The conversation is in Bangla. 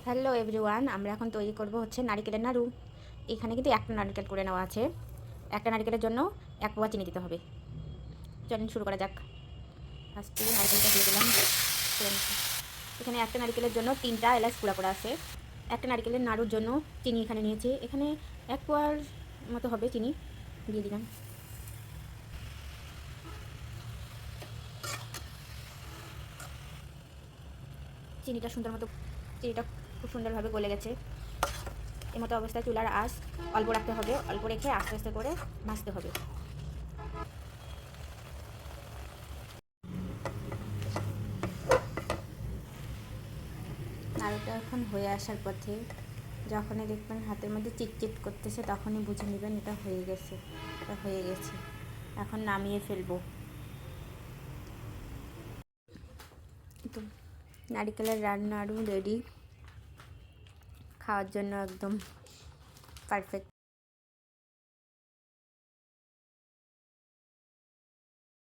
হ্যালো এভরিওয়ান, আমরা এখন তৈরি করব হচ্ছে নারকেলের নাড়ু। এখানে কিন্তু একটা নারকেল করে নেওয়া আছে। একটা নারকেলের জন্য 1 পোয়া চিনি দিতে হবে। চলুন শুরু করা যাক। ফার্স্টে নারকেলটা দিয়ে দিলাম। এখানে একটা নারকেলের জন্য 3টা এলাচ গুঁড়া করা আছে। একটা নারকেলের নাড়ুর জন্য চিনি এখানে নিয়েছি। এখানে 1 পোয়ার মতো হবে চিনি, দিয়ে দিলাম। চিনিটা খুব সুন্দরভাবে গলে গেছে। এই মতো অবস্থায় চুলার আঁচ অল্প রাখতে হবে, অল্প রেখে আস্তে আস্তে করে ভাজতে হবে। নাড়ুটা এখন হয়ে আসার পথে, যখনই দেখবেন হাতের মধ্যে চিটচিট করতেছে তখনই বুঝে নেবেন এটা হয়ে গেছে। এখন নামিয়ে ফেলবো। তো নারিকেলের নাড়ু রেডি, খাওয়ার জন্য একদম পারফেক্ট।